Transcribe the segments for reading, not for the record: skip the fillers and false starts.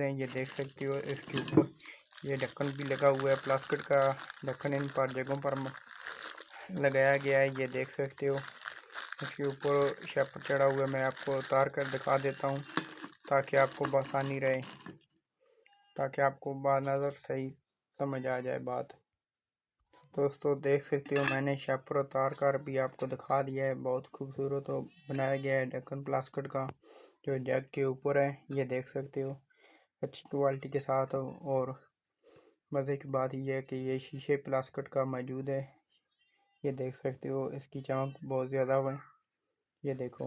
ये देख सकते हो इसके ऊपर ये ढक्कन भी लगा हुआ है। प्लास्टिक का ढक्कन इन पर जगहों पर लगाया गया है। ये देख सकते हो इसके ऊपर शेपर चढ़ा हुआ है। मैं आपको उतार कर दिखा देता हूँ ताकि आपको आसानी रहे, ताकि आपको नज़र सही समझ आ जाए बात। दोस्तों देख सकते हो मैंने शेपर उतार कर भी आपको दिखा दिया है। बहुत खूबसूरत बनाया गया है ढक्कन प्लास्टिक का जो जग के ऊपर है। ये देख सकते हो अच्छी क्वालिटी के साथ। और मज़े की बात यह है कि ये शीशे प्लास्टिक का मौजूद है। ये देख सकते हो इसकी चमक बहुत ज़्यादा है। ये देखो,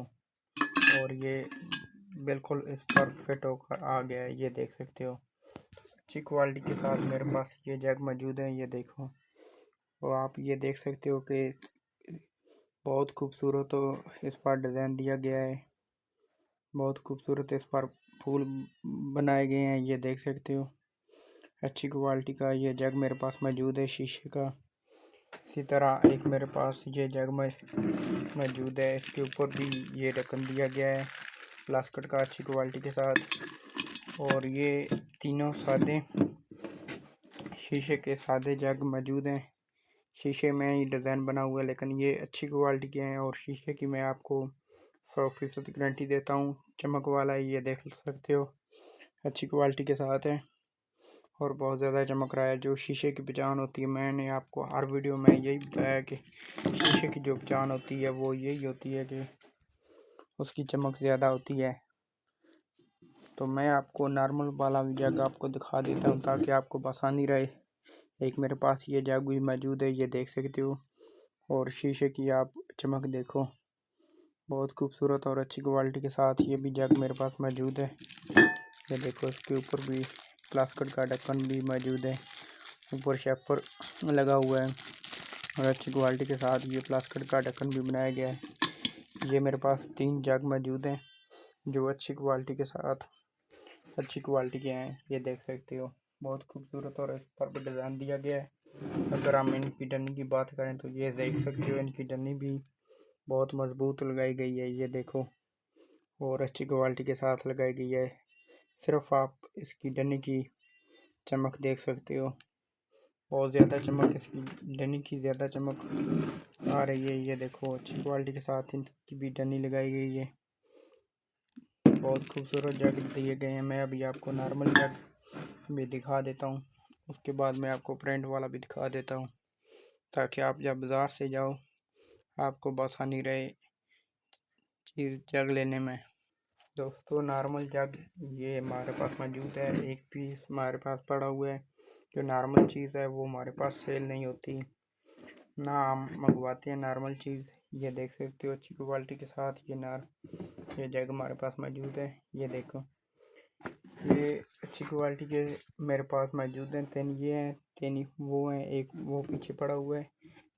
और ये बिल्कुल इस पर फिट होकर आ गया है। ये देख सकते हो अच्छी क्वालिटी के साथ मेरे पास ये जग मौजूद है। ये देखो, और आप ये देख सकते हो कि बहुत खूबसूरत इस पर डिज़ाइन दिया गया है। बहुत खूबसूरत इस पर फूल बनाए गए हैं। ये देख सकते हो अच्छी क्वालिटी का ये जग मेरे पास मौजूद है शीशे का। इसी तरह एक मेरे पास ये जग मौजूद है। इसके ऊपर भी ये ढक्कन दिया गया है प्लास्टिक का अच्छी क्वालिटी के साथ। और ये तीनों सादे शीशे के सादे जग मौजूद हैं। शीशे में ही डिज़ाइन बना हुआ है, लेकिन ये अच्छी क्वालिटी के हैं। और शीशे की मैं आपको 100% गारंटी देता हूँ, चमक वाला है। ये देख सकते हो अच्छी क्वालिटी के साथ है और बहुत ज़्यादा चमक रहा है। जो शीशे की पहचान होती है, मैंने आपको हर वीडियो में यही बताया कि शीशे की जो पहचान होती है वो यही होती है कि उसकी चमक ज़्यादा होती है। तो मैं आपको नॉर्मल वाला जग आपको दिखा देता हूँ ताकि आपको आसानी रहे। एक मेरे पास ये जग भी मौजूद है। ये देख सकते हो, और शीशे की आप चमक देखो, बहुत खूबसूरत और अच्छी क्वालिटी के साथ ये भी जग मेरे पास मौजूद है। ये देखो, इसके ऊपर भी प्लास्टिक का ढक्कन भी मौजूद है, ऊपर शेपर लगा हुआ है और अच्छी क्वालिटी के साथ ये प्लास्टिक का ढक्कन भी बनाया गया है। ये मेरे पास 3 जग मौजूद हैं जो अच्छी क्वालिटी के साथ अच्छी क्वालिटी के हैं। ये देख सकते हो बहुत खूबसूरत और इस पर भी डिज़ाइन दिया गया है। अगर हम इनकी डंडी की बात करें तो ये देख सकते हो इनकी डंडी भी बहुत मजबूत लगाई गई है। ये देखो, और अच्छी क्वालिटी के साथ लगाई गई है। सिर्फ आप इसकी डंडी की चमक देख सकते हो, बहुत ज़्यादा चमक, इसकी डंडी की ज़्यादा चमक आ रही है। ये देखो अच्छी क्वालिटी के साथ इनकी भी डंडी लगाई गई है। बहुत खूबसूरत जग दिए गए हैं। मैं अभी आपको नॉर्मल जग भी दिखा देता हूँ, उसके बाद मैं आपको प्रिंट वाला भी दिखा देता हूँ ताकि आप जब बाज़ार से जाओ आपको आसानी रहे चीज़ जग लेने में। दोस्तों नॉर्मल जग ये हमारे पास मौजूद है। एक पीस हमारे पास पड़ा हुआ है। जो नॉर्मल चीज़ है वो हमारे पास सेल नहीं होती, ना हम मंगवाते हैं नॉर्मल चीज़। ये देख सकते हो अच्छी क्वालिटी के साथ ये जग हमारे पास मौजूद है। ये देखो, ये अच्छी क्वालिटी के मेरे पास मौजूद हैं। 3 ये हैं, 3 वो हैं, एक वो पीछे पड़ा हुआ है।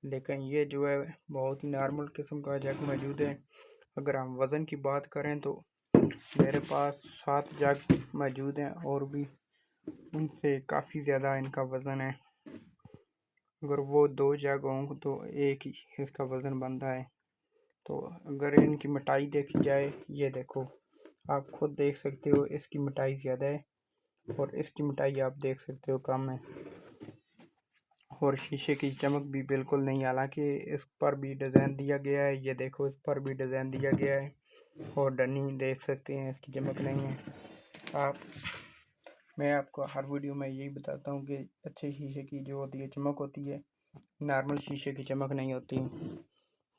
लेकिन ये जो है बहुत ही नॉर्मल किस्म का जग मौजूद है। अगर हम वज़न की बात करें तो मेरे पास 7 जग मौजूद हैं और भी उनसे काफ़ी ज़्यादा इनका वज़न है। अगर वो 2 जग हों तो एक ही इसका वज़न बनता है। तो अगर इनकी मोटाई देखी जाए, ये देखो आप खुद देख सकते हो इसकी मोटाई ज़्यादा है और इसकी मोटाई आप देख सकते हो कम है। और शीशे की चमक भी बिल्कुल नहीं, हालांकि इस पर भी डिज़ाइन दिया गया है। ये देखो, इस पर भी डिज़ाइन दिया गया है और डनी देख सकते हैं इसकी चमक नहीं है। मैं आपको हर वीडियो में यही बताता हूँ कि अच्छे शीशे की जो होती है चमक होती है, नॉर्मल शीशे की चमक नहीं होती।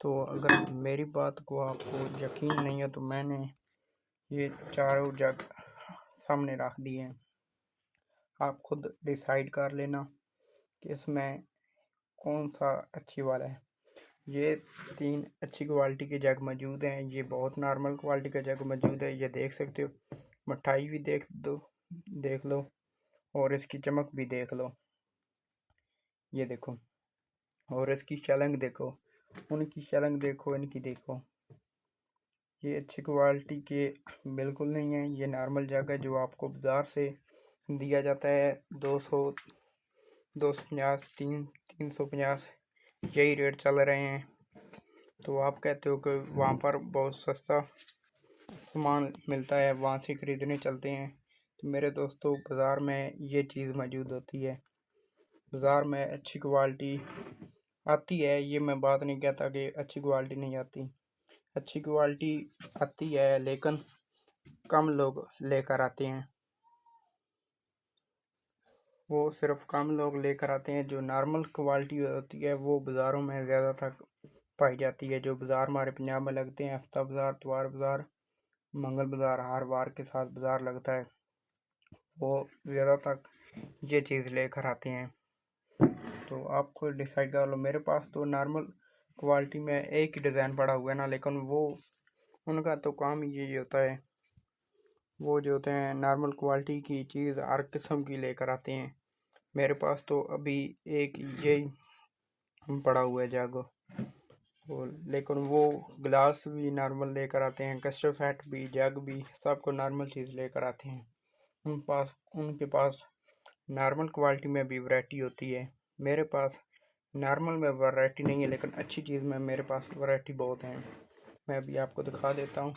तो अगर मेरी बात को आपको यकीन नहीं है तो मैंने ये चारों जग सामने रख दिए हैं, आप खुद डिसाइड कर लेना कि इसमें कौन सा अच्छी वाला है। ये 3 अच्छी क्वालिटी के जग मौजूद हैं। ये बहुत नॉर्मल क्वालिटी का जग मौजूद है। ये देख सकते हो, मिठाई भी देख लो और इसकी चमक भी देख लो। ये देखो, और इसकी शलंग देखो, उनकी शलंग देखो, इनकी देखो। ये अच्छी क्वालिटी के बिल्कुल नहीं है। ये नॉर्मल जग है जो आपको बाज़ार से दिया जाता है 200 250 350 यही रेट चल रहे हैं। तो आप कहते हो कि वहाँ पर बहुत सस्ता सामान मिलता है, वहाँ से ख़रीदने चलते हैं। तो मेरे दोस्तों बाज़ार में ये चीज़ मौजूद होती है। बाज़ार में अच्छी क्वालिटी आती है, ये मैं बात नहीं कहता कि अच्छी क्वालिटी नहीं आती। अच्छी क्वालिटी आती है लेकिन कम लोग लेकर आते हैं। वो सिर्फ कम लोग लेकर आते हैं। जो नॉर्मल क्वालिटी होती है वो बाज़ारों में ज़्यादा तक पाई जाती है। जो बाज़ार हमारे पंजाब में लगते हैं, हफ्ता बाज़ार, इतवार बाज़ार, मंगल बाज़ार, हर वार के साथ बाज़ार लगता है, वो ज़्यादा तक ये चीज़ लेकर आते हैं। तो आपको डिसाइड कर लो। मेरे पास तो नॉर्मल क्वालिटी में एक ही डिज़ाइन पड़ा हुआ है ना, लेकिन वो उनका तो काम ही यही होता है। वो जो होते हैं नॉर्मल क्वालिटी की चीज़ हर किस्म की लेकर आते हैं। मेरे पास तो अभी एक यही पड़ा हुआ है जग, वो लेकिन वो गिलास भी नॉर्मल लेकर आते हैं, कस्टर्ड फैट भी, जग भी, सबको नॉर्मल चीज़ लेकर आते हैं। उनके पास नॉर्मल क्वालिटी में भी वैरायटी होती है। मेरे पास नॉर्मल में वैरायटी नहीं है, लेकिन अच्छी चीज़ में मेरे पास वैरायटी बहुत है। मैं अभी आपको दिखा देता हूँ।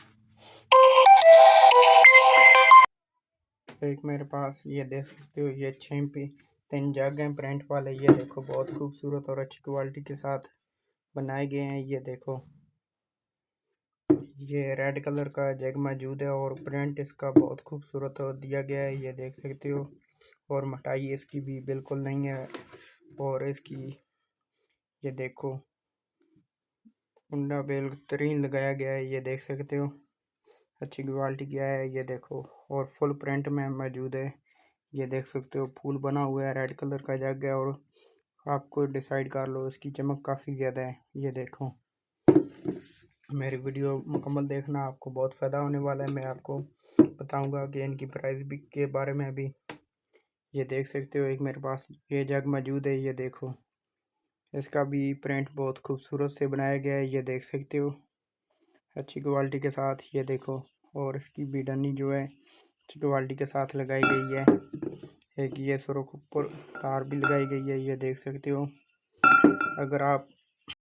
एक मेरे पास ये देख सकते हो, ये 6 3 जग हैं प्रिंट वाले। ये देखो बहुत खूबसूरत और अच्छी क्वालिटी के साथ बनाए गए हैं। ये देखो, ये रेड कलर का जग मौजूद है और प्रिंट इसका बहुत खूबसूरत दिया गया है, ये देख सकते हो। और मोटाई इसकी भी बिल्कुल नहीं है। और इसकी ये देखो कुंडा बेहतरीन लगाया गया है, ये देख सकते हो, अच्छी क्वालिटी का है। ये देखो, और फुल प्रिंट में मौजूद है। ये देख सकते हो फूल बना हुआ है, रेड कलर का जग है। और आपको डिसाइड कर लो, इसकी चमक काफ़ी ज़्यादा है। ये देखो, मेरी वीडियो मुकम्मल देखना, आपको बहुत फ़ायदा होने वाला है। मैं आपको बताऊंगा कि इनकी प्राइस भी के बारे में भी। ये देख सकते हो, एक मेरे पास ये जग मौजूद है। ये देखो, इसका भी प्रिंट बहुत खूबसूरत से बनाया गया है, ये देख सकते हो, अच्छी क्वालिटी के साथ। ये देखो, और इसकी भी डंडी जो है अच्छी क्वालिटी के साथ लगाई गई है। एक ये सुरख ऊपर तार भी लगाई गई है, ये देख सकते हो। अगर आप